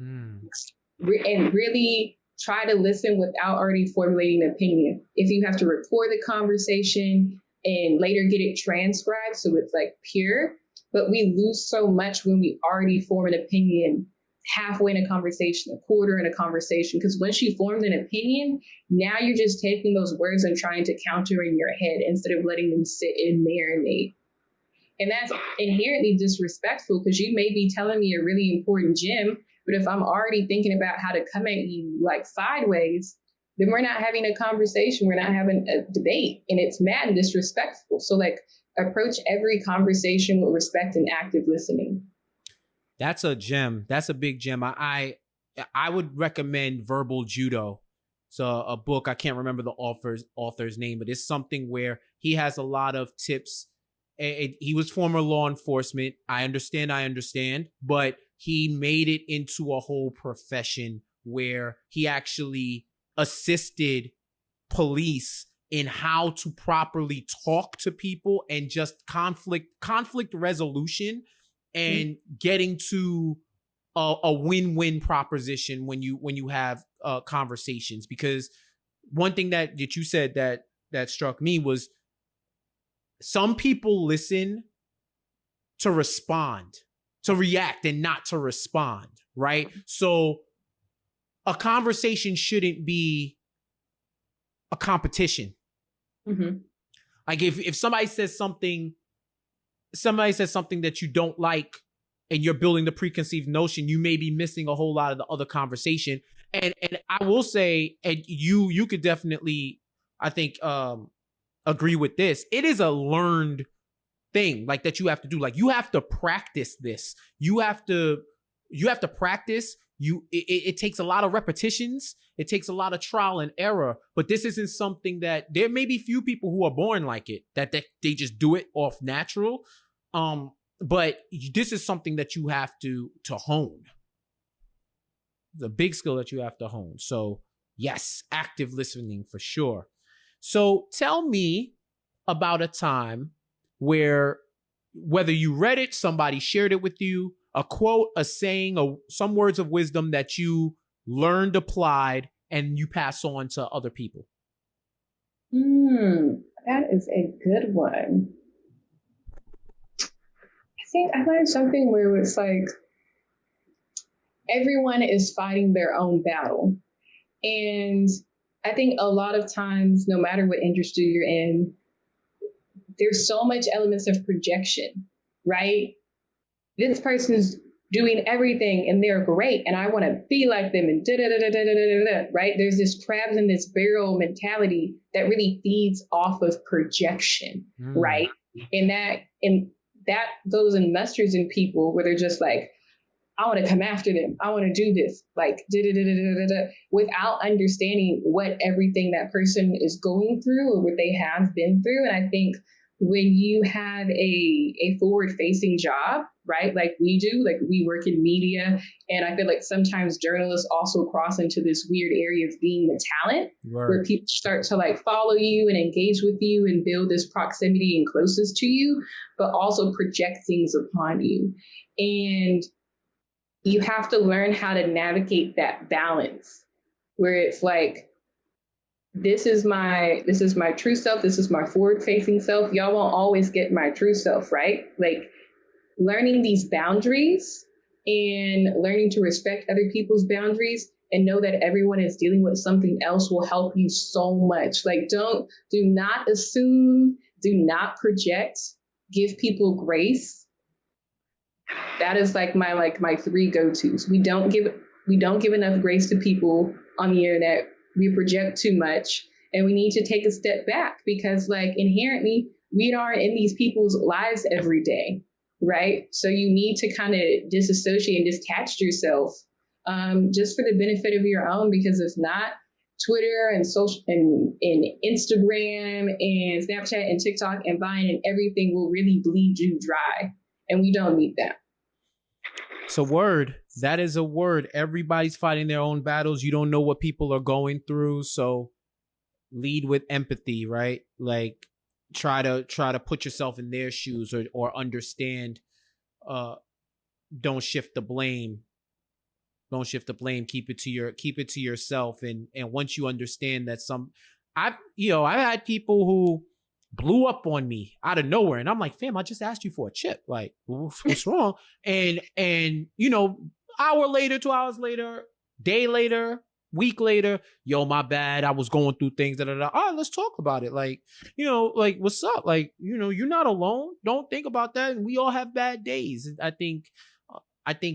and really try to listen without already formulating an opinion. If you have to record the conversation and later get it transcribed so it's like pure, but we lose so much when we already form an opinion halfway in a conversation, a quarter in a conversation, because once you formed an opinion, now you're just taking those words and trying to counter in your head instead of letting them sit and marinate. And that's inherently disrespectful, because you may be telling me a really important gem, but if I'm already thinking about how to come at you like sideways, then we're not having a conversation. We're not having a debate, and it's mad and disrespectful. So like approach every conversation with respect and active listening. That's a gem. That's a big gem. I would recommend Verbal Judo. It's a book. I can't remember the author's name, but it's something where he has a lot of tips. He was former law enforcement. I understand, but he made it into a whole profession where he actually assisted police in how to properly talk to people and just conflict resolution and getting to a win-win proposition when you have conversations. Because one thing that you said that struck me was, some people listen to respond, to react, and not to respond, right? So a conversation shouldn't be a competition. Like if somebody says something that you don't like and you're building the preconceived notion, you may be missing a whole lot of the other conversation. And I will say, and you could definitely, I think, agree with this. It is a learned thing, like, that you have to do. Like, you have to practice this. You have to practice. It takes a lot of repetitions. It takes a lot of trial and error. But this isn't something that, there may be few people who are born like it, that they just do it off natural. But this is something that you have to hone. The big skill that you have to hone. So yes, active listening for sure. So tell me about a time where, whether you read it, somebody shared it with you, a quote, a saying, or some words of wisdom that you learned, applied, and you pass on to other people. That is a good one. I think I learned something where it's like, everyone is fighting their own battle. And I think a lot of times, no matter what industry you're in, there's so much elements of projection, right? This person's doing everything and they're great and I want to be like them and da da da da da da da, right? There's this crabs in this barrel mentality that really feeds off of projection, right? And that goes and musters in people where they're just like, I want to come after them. I want to do this, like da da da da da da, without understanding what everything that person is going through or what they have been through. And I think when you have a forward-facing job, right, like we do, like we work in media, and I feel like sometimes journalists also cross into this weird area of being the talent, right, where people start to like follow you and engage with you and build this proximity and closeness to you, but also project things upon you. And you have to learn how to navigate that balance where it's like, this is my true self. This is my forward facing self. Y'all won't always get my true self, right? Like learning these boundaries and learning to respect other people's boundaries and know that everyone is dealing with something else will help you so much. Like do not assume, do not project, give people grace. That is like my three go-tos. We don't give enough grace to people on the internet. We project too much, and we need to take a step back because like inherently we aren't in these people's lives every day, right? So you need to kind of disassociate and detach yourself just for the benefit of your own, because if not, Twitter and social and Instagram and Snapchat and TikTok and Vine and everything will really bleed you dry, and we don't need that. It's a word. That is a word. Everybody's fighting their own battles. You don't know what people are going through. So lead with empathy, right? Like try to put yourself in their shoes or understand. Don't shift the blame. Don't shift the blame. Keep it to yourself. And once you understand that I've had people who blew up on me out of nowhere. And I'm like, fam, I just asked you for a chip. Like, what's wrong? And hour later, 2 hours later, day later, week later, yo, my bad. I was going through things. All right, let's talk about it. Like, like, what's up? Like, you're not alone. Don't think about that. And we all have bad days. I think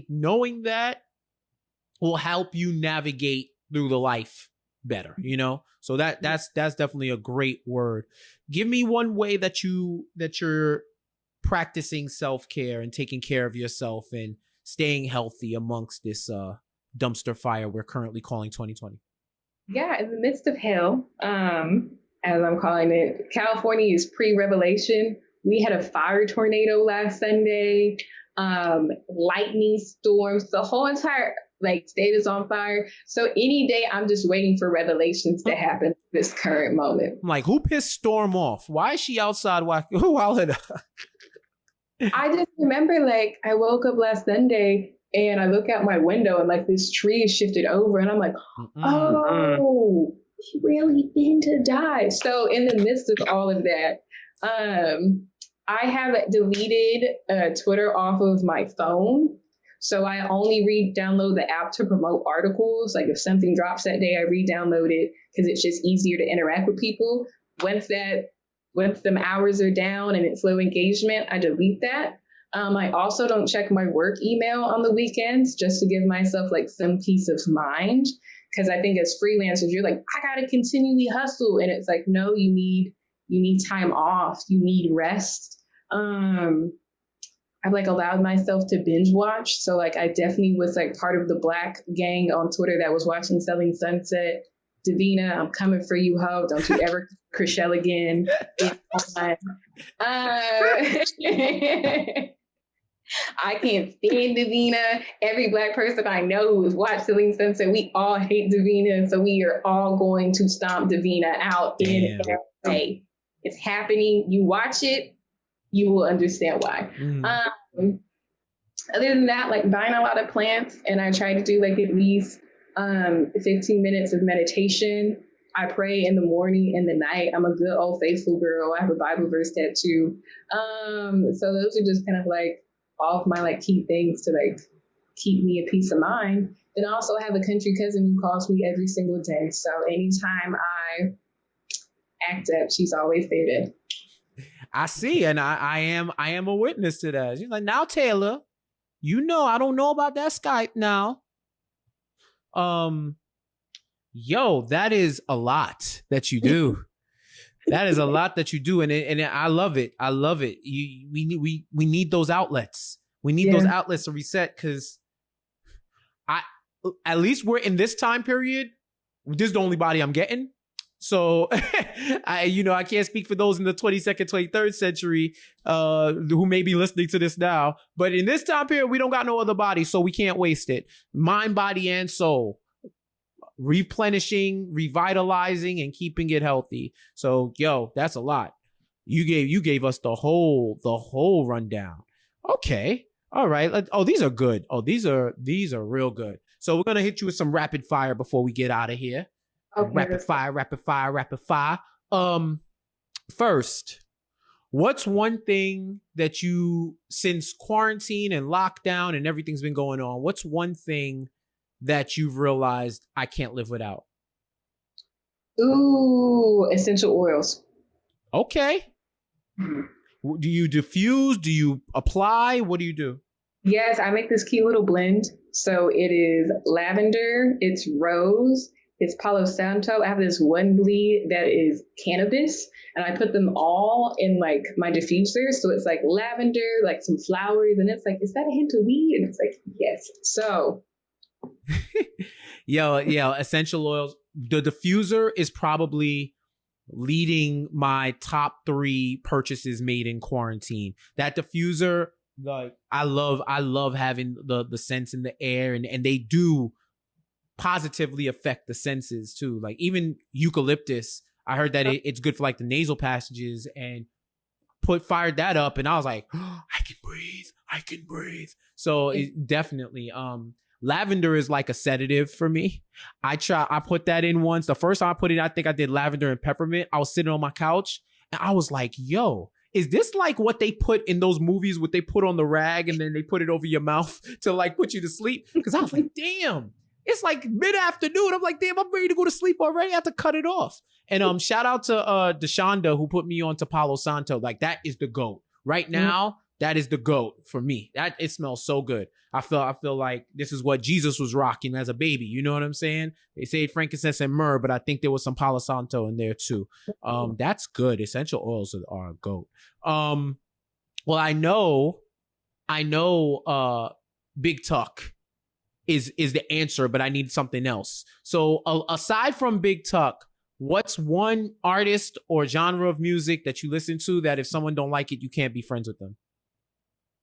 knowing that will help you navigate through the life better, So that's definitely a great word. Give me one way that you're practicing self-care and taking care of yourself and staying healthy amongst this dumpster fire we're currently calling 2020. Yeah, in the midst of hell, as I'm calling it, California is pre-revelation. We had a fire tornado last Sunday, lightning storms, the whole entire state is on fire. So any day I'm just waiting for revelations to happen at this current moment. I'm like, who pissed Storm off? Why is she outside while I just remember I woke up last Sunday and I look out my window and this tree is shifted over and I'm like, oh, he really been to die. So in the midst of all of that, I have deleted Twitter off of my phone. So I only download the app to promote articles. Like if something drops that day, I re-download it because it's just easier to interact with people. Once them hours are down and it's low engagement, I delete that. I also don't check my work email on the weekends just to give myself some peace of mind. Because I think as freelancers, you're like, I gotta continually hustle. And it's like, no, you need time off, you need rest. I've allowed myself to binge watch. So I definitely was part of the Black gang on Twitter that was watching Selling Sunset. Davina, I'm coming for you, ho. Don't you ever Chriselle again. I can't stand Davina. Every Black person I know who has watched Selling Sunset, we all hate Davina. So we are all going to stomp Davina out in LA. It's happening. You watch it, you will understand why. Other than that, buying a lot of plants, and I try to do at least 15 minutes of meditation. I pray in the morning and the night. I'm a good old faithful girl. I have a Bible verse tattoo. So those are just kind of all of my key things to keep me a peace of mind. Then I also have a country cousin who calls me every single day. So anytime I act up, she's always there to. I see, and I am a witness to that. She's like, now Taylor, I don't know about that Skype now. Yo, that is a lot that you do. That is a lot that you do, and I love it. I love it. We need those outlets. We need those outlets to reset, because at least we're in this time period. This is the only body I'm getting. So I can't speak for those in the 22nd, 23rd century who may be listening to this now. But in this time period, we don't got no other body, so we can't waste it. Mind, body, and soul. Replenishing, revitalizing, and keeping it healthy. So, yo, that's a lot. You gave us the whole rundown. Okay. All right. Oh, these are good. Oh, these are real good. So we're gonna hit you with some rapid fire before we get out of here. Okay. Rapid fire. First, what's one thing that you, since quarantine and lockdown and everything's been going on, what's one thing that you've realized I can't live without? Ooh, essential oils. Okay. Mm-hmm. Do you diffuse? Do you apply? What do you do? Yes, I make this cute little blend. So it is lavender, it's rose, it's Palo Santo. I have this one bleed that is cannabis, and I put them all in like my diffuser. So it's like lavender, like some flowers, and it's like, is that a hint of weed? And it's like, yes. So yo, essential oils. The diffuser is probably leading my top 3 purchases made in quarantine. That diffuser, like, I love having the scents in the air, and they do positively affect the senses too. Like even eucalyptus, I heard that it's good for like the nasal passages, and fired that up, and I was like, oh, I can breathe. So it definitely, lavender is like a sedative for me. I put that in once. The first time I put it, I think I did lavender and peppermint. I was sitting on my couch and I was like, yo, is this like what they put in those movies, what they put on the rag and then they put it over your mouth to like put you to sleep? Because I was like, damn, it's like mid-afternoon. I'm like, damn, I'm ready to go to sleep already. I have to cut it off. And shout out to Deshonda, who put me on to Palo Santo. Like, that is the GOAT. Right now, that is the GOAT for me. It smells so good. I feel like this is what Jesus was rocking as a baby. You know what I'm saying? They say frankincense and myrrh, but I think there was some Palo Santo in there too. That's good. Essential oils are a GOAT. Well, I know Big Tuck is the answer, but I need something else. So aside from Big Tuck, what's one artist or genre of music that you listen to that if someone don't like it, you can't be friends with them?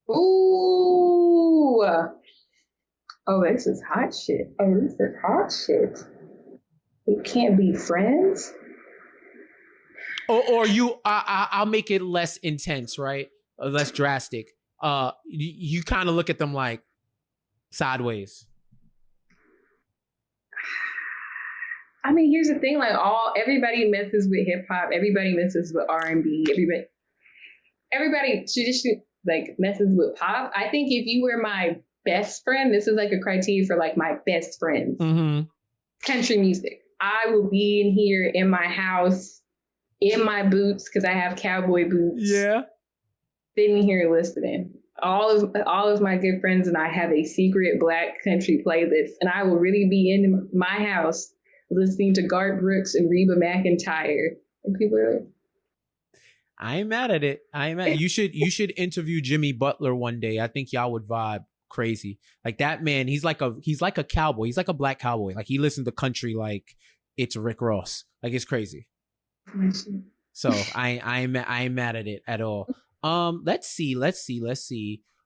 Ooh. Oh, this is hot shit. We can't be friends? Or I'll make it less intense, right? Less drastic. You kind of look at them like sideways. I mean, here's the thing, like everybody messes with hip hop, everybody messes with R&B, everybody traditionally like messes with pop. I think if you were my best friend, this is like a criteria for like my best friends. Mm-hmm. Country music. I will be in here in my house, in my boots, because I have cowboy boots. Yeah. Sitting here listening. All of my good friends and I have a secret Black country playlist, and I will really be in my house listening to Garth Brooks and Reba McEntire, and people are like, I ain't mad at it. You should interview Jimmy Butler one day. I think y'all would vibe crazy. Like that man, he's like a cowboy. He's like a Black cowboy. Like he listens to country like it's Rick Ross. Like it's crazy. So I ain't mad at it at all. Let's see.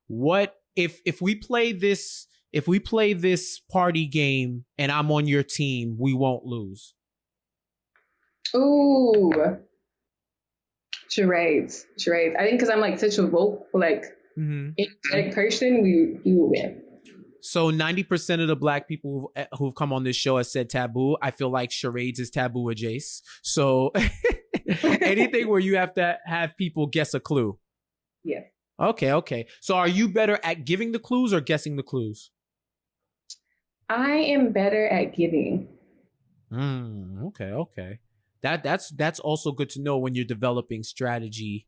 What if we play this? If we play this party game and I'm on your team, we won't lose. Ooh. Charades. I think because I'm like such a vocal, like energetic person, you will win. So 90% of the Black people who've come on this show has said taboo. I feel like charades is taboo adjacent. So anything where you have to have people guess a clue. Yeah. Okay. So are you better at giving the clues or guessing the clues? I am better at giving. Okay. That's also good to know when you're developing strategy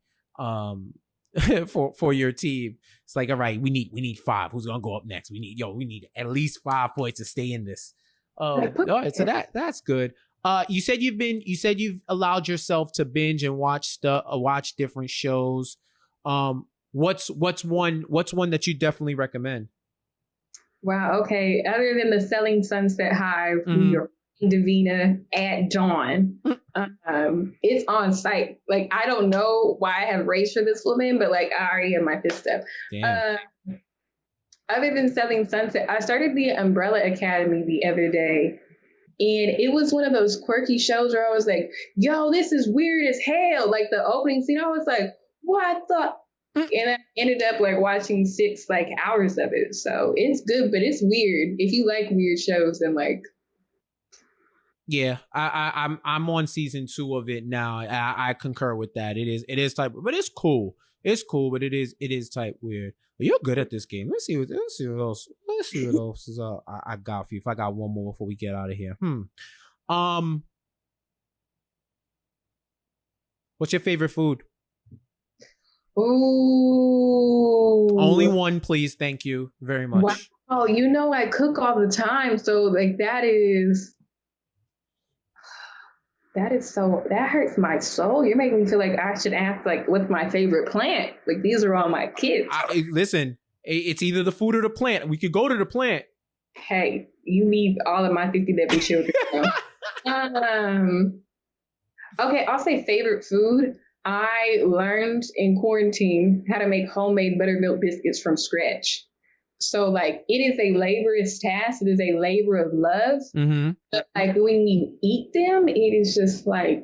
for your team. It's like, all right, we need 5. Who's gonna go up next? We need at least 5 points to stay in this. All right, so that's good. You said you've allowed yourself to binge and watch different shows. What's one that you definitely recommend? Wow. Okay. Other than the Selling Sunset Hive, your Davina at dawn, it's on site. Like, I don't know why I have raised for this woman, but like, I already have my fist up. Other than Selling Sunset, I started the Umbrella Academy the other day. And it was one of those quirky shows where I was like, yo, this is weird as hell. Like the opening scene, I was like, what the? And I ended up like watching 6 like hours of it. So it's good, but it's weird. If you like weird shows, then like. Yeah, I'm on season 2 of it now. I concur with that. It is type, but it's cool. It's cool, but it is type weird. But you're good at this game. Let's see what else is I got for you. If I got one more before we get out of here. What's your favorite food? Ooh. Only one, please. Thank you very much. Wow. You know I cook all the time, so like that hurts my soul. You're making me feel like I should ask like what's my favorite plant. Like these are all my kids. Listen, it's either the food or the plant. We could go to the plant. Hey, you need all of my 50 baby children. Okay, I'll say favorite food. I learned in quarantine how to make homemade buttermilk biscuits from scratch. So like it is a laborious task. It is a labor of love. Mm-hmm. But like when you eat them, it is just like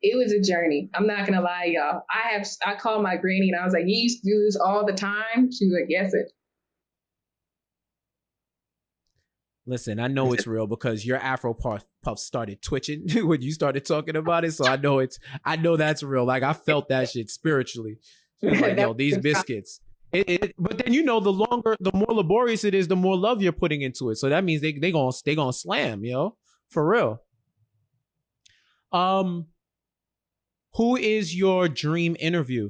it was a journey. I'm not gonna lie, y'all. I called my granny and I was like, you used to do this all the time? She was like, yes, it. Listen, I know it's real because your Afro puff started twitching when you started talking about it. So I know that's real. Like I felt that shit spiritually. She was like, yo, these biscuits. But then the more laborious it is, the more love you're putting into it. So that means they gonna slam, yo, for real. Who is your dream interview?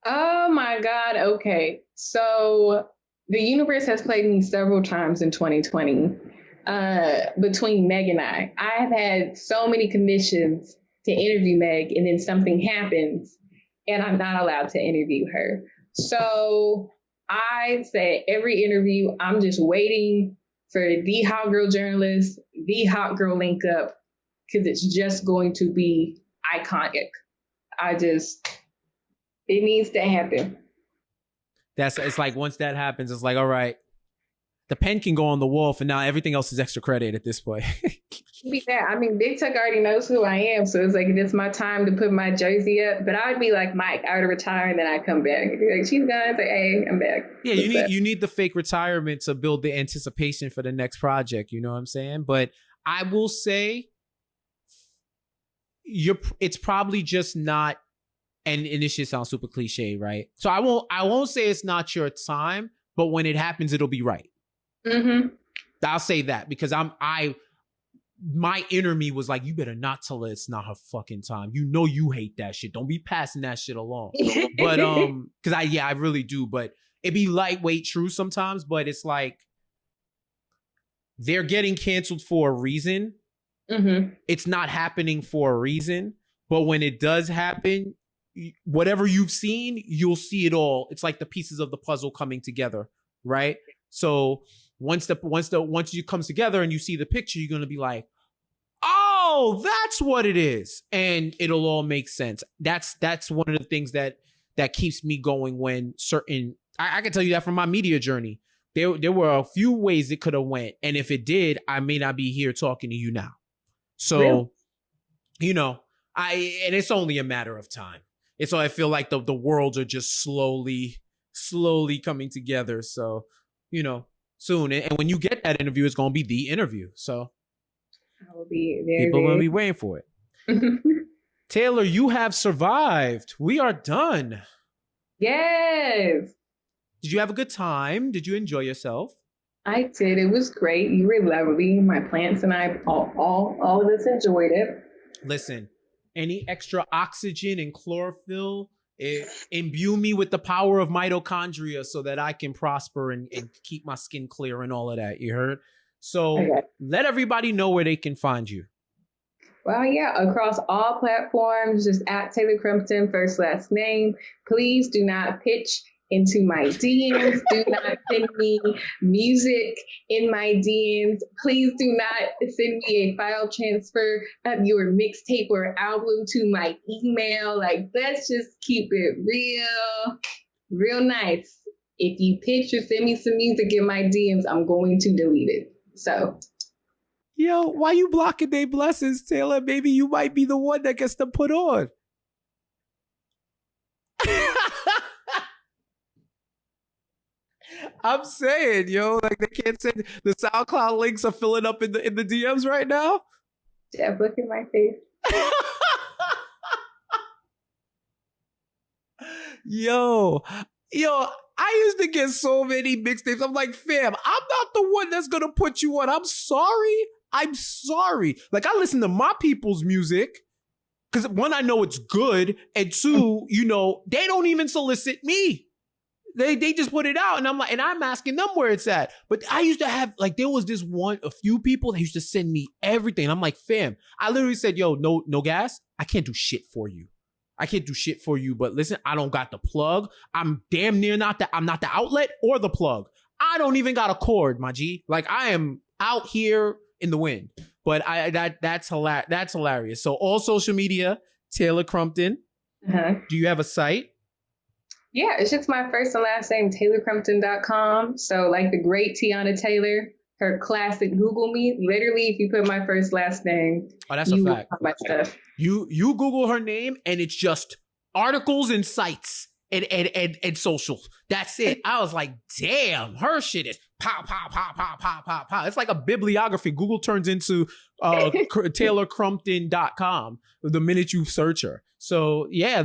Oh my God. Okay, so. The universe has played me several times in 2020 between Meg and I. I've had so many commissions to interview Meg, and then something happens, and I'm not allowed to interview her. So I say every interview, I'm just waiting for the hot girl journalist, the hot girl link up, because it's just going to be iconic. It needs to happen. It's like once that happens, it's like, all right, the pen can go on the wall for now. Everything else is extra credit at this point. I mean, Big Tuck already knows who I am. So it's like, it's my time to put my jersey up. But I'd be like Mike, I would retire and then I'd come back. I'd be like, she's gone. It's like, hey, I'm back. Yeah, you need the fake retirement to build the anticipation for the next project. You know what I'm saying? But I will say it's probably just not. And this shit sounds super cliche, right? So I won't say it's not your time, but when it happens, it'll be right. Mm-hmm. I'll say that because my inner me was like, you better not tell her it's not her fucking time. You know you hate that shit. Don't be passing that shit along. But because I really do. But it be lightweight true sometimes. But it's like they're getting canceled for a reason. Mm-hmm. It's not happening for a reason. But when it does happen, whatever you've seen, you'll see it all. It's like the pieces of the puzzle coming together, right? So once you comes together and you see the picture, you're gonna be like, oh, that's what it is, and it'll all make sense. That's one of the things that keeps me going when certain. I can tell you that from my media journey. There were a few ways it could have went, and if it did, I may not be here talking to you now. So, really? And it's only a matter of time. So I feel like the worlds are just slowly coming together. So, soon. And when you get that interview, it's going to be the interview. So I will be there. People will be waiting for it. Taylor, you have survived. We are done. Yes. Did you have a good time? Did you enjoy yourself? I did. It was great. You were lovely. My plants and I, all of us enjoyed it. Listen, any extra oxygen and chlorophyll, imbue me with the power of mitochondria so that I can prosper and keep my skin clear and all of that. You heard? So Okay. let everybody know where they can find you. Well, yeah, across all platforms, just at Taylor Crumpton, first, last name. Please do not pitch into my DMs. Do not send me music in my DMs. Please do not send me a file transfer of your mixtape or album to my email. Like, let's just keep it real nice. If you pitch or send me some music in my DMs, I'm going to delete it. So. Yo, why you blocking their blessings, Taylor? Maybe you might be the one that gets them put on. I'm saying, yo, like they can't send the SoundCloud links are filling up in the DMs right now. Jeff, look at my face. Yo, I used to get so many mixtapes. I'm like, fam, I'm not the one that's gonna put you on. I'm sorry. Like, I listen to my people's music because one, I know it's good, and two, they don't even solicit me. They just put it out, and I'm asking them where it's at. But I used to have, like, there was a few people that used to send me everything. And I'm like, fam, I literally said, yo, no gas. I can't do shit for you. But listen, I don't got the plug. I'm damn near I'm not the outlet or the plug. I don't even got a cord, my G. Like, I am out here in the wind. But that's hilarious. So all social media, Taylor Crumpton. Uh-huh. Do you have a site? Yeah, it's just my first and last name, TaylorCrumpton.com. So like the great Tiana Taylor, her classic Google me. Literally, if you put my first last name, that's a fact. My stuff. You Google her name and it's just articles and sites and socials. That's it. I was like, damn, her shit is pow. It's like a bibliography. Google turns into TaylorCrumpton.com the minute you search her. So yeah,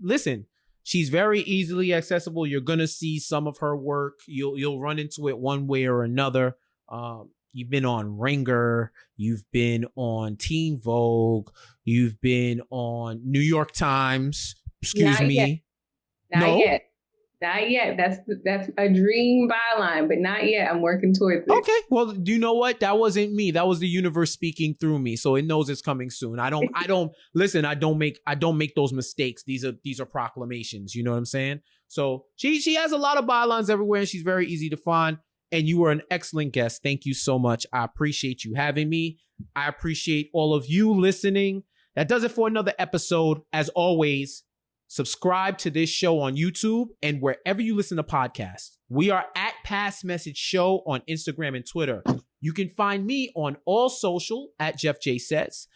listen. She's very easily accessible. You're gonna see some of her work. You'll run into it one way or another. You've been on Ringer. You've been on Teen Vogue. You've been on New York Times. Excuse me. Not yet. That's a dream byline, but not yet. I'm working towards it. Okay. Well, do you know what? That wasn't me. That was the universe speaking through me. So it knows it's coming soon. I don't listen, I don't make those mistakes. These are proclamations. You know what I'm saying? So she has a lot of bylines everywhere and she's very easy to find. And you were an excellent guest. Thank you so much. I appreciate you having me. I appreciate all of you listening. That does it for another episode. As always, subscribe to this show on YouTube and wherever you listen to podcasts. We are at Pass Message Show on Instagram and Twitter. You can find me on all social at Jeff J Says.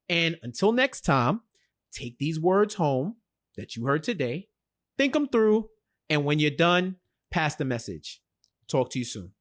And until next time, take these words home that you heard today, think them through, and when you're done, pass the message. Talk to you soon.